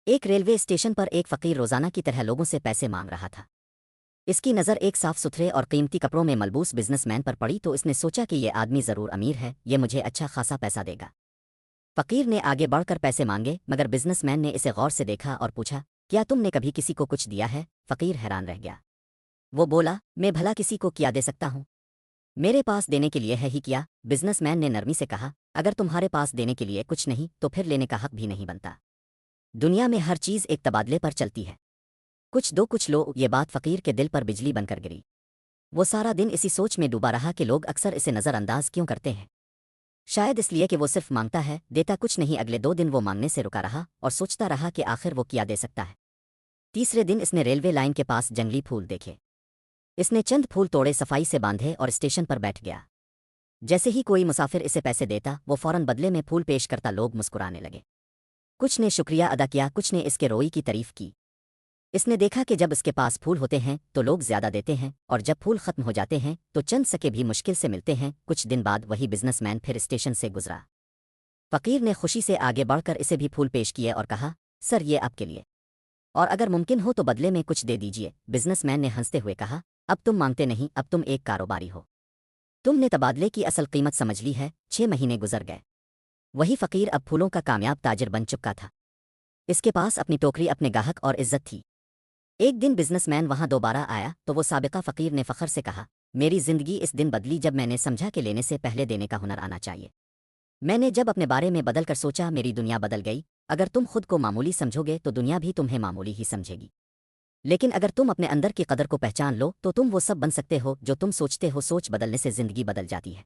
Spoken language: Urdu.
ایک ریلوے اسٹیشن پر ایک فقیر روزانہ کی طرح لوگوں سے پیسے مانگ رہا تھا۔ اس کی نظر ایک صاف ستھرے اور قیمتی کپڑوں میں ملبوس بزنس مین پر پڑی تو اس نے سوچا کہ یہ آدمی ضرور امیر ہے، یہ مجھے اچھا خاصا پیسہ دے گا۔ فقیر نے آگے بڑھ کر پیسے مانگے، مگر بزنس مین نے اسے غور سے دیکھا اور پوچھا، کیا تم نے کبھی کسی کو کچھ دیا ہے؟ فقیر حیران رہ گیا۔ وہ بولا، میں بھلا کسی کو کیا دے سکتا ہوں؟ میرے پاس دینے کے لیے ہے ہی کیا؟ بزنس مین نے نرمی سے کہا، اگر تمہارے پاس دینے کے لیے کچھ نہیں تو پھر لینے کا حق بھی نہیں بنتا۔ دنیا میں ہر چیز ایک تبادلے پر چلتی ہے، کچھ دو کچھ لو۔ یہ بات فقیر کے دل پر بجلی بن کر گری۔ وہ سارا دن اسی سوچ میں ڈوبا رہا کہ لوگ اکثر اسے نظر انداز کیوں کرتے ہیں۔ شاید اس لیے کہ وہ صرف مانگتا ہے، دیتا کچھ نہیں۔ اگلے 2 دن وہ مانگنے سے رکا رہا اور سوچتا رہا کہ آخر وہ کیا دے سکتا ہے۔ تیسرے دن اس نے ریلوے لائن کے پاس جنگلی پھول دیکھے۔ اس نے چند پھول توڑے، صفائی سے باندھے اور اسٹیشن پر بیٹھ گیا۔ جیسے ہی کوئی مسافر اسے پیسے دیتا، وہ فوراً بدلے میں پھول پیش کرتا۔ لوگ مسکرانے لگے، کچھ نے شکریہ ادا کیا، کچھ نے اس کے روئی کی تعریف کی۔ اس نے دیکھا کہ جب اس کے پاس پھول ہوتے ہیں تو لوگ زیادہ دیتے ہیں، اور جب پھول ختم ہو جاتے ہیں تو چند سکے بھی مشکل سے ملتے ہیں۔ کچھ دن بعد وہی بزنس مین پھر اسٹیشن سے گزرا۔ فقیر نے خوشی سے آگے بڑھ کر اسے بھی پھول پیش کیے اور کہا، سر یہ آپ کے لیے، اور اگر ممکن ہو تو بدلے میں کچھ دے دیجیے۔ بزنس مین نے ہنستے ہوئے کہا، اب تم مانگتے نہیں، اب تم ایک کاروباری ہو، تم نے تبادلے کی اصل قیمت سمجھ لی ہے۔ 6 مہینے گزر گئے۔ وہی فقیر اب پھولوں کا کامیاب تاجر بن چکا تھا۔ اس کے پاس اپنی ٹوکری، اپنے گاہک اور عزت تھی۔ ایک دن بزنس مین وہاں دوبارہ آیا تو وہ سابقہ فقیر نے فخر سے کہا، میری زندگی اس دن بدلی جب میں نے سمجھا کہ لینے سے پہلے دینے کا ہنر آنا چاہیے۔ میں نے جب اپنے بارے میں بدل کر سوچا، میری دنیا بدل گئی۔ اگر تم خود کو معمولی سمجھو گے تو دنیا بھی تمہیں معمولی ہی سمجھے گی، لیکن اگر تم اپنے اندر کی قدر کو پہچان لو تو تم وہ سب بن سکتے ہو جو تم سوچتے ہو۔ سوچ بدلنے سے زندگی بدل جاتی ہے۔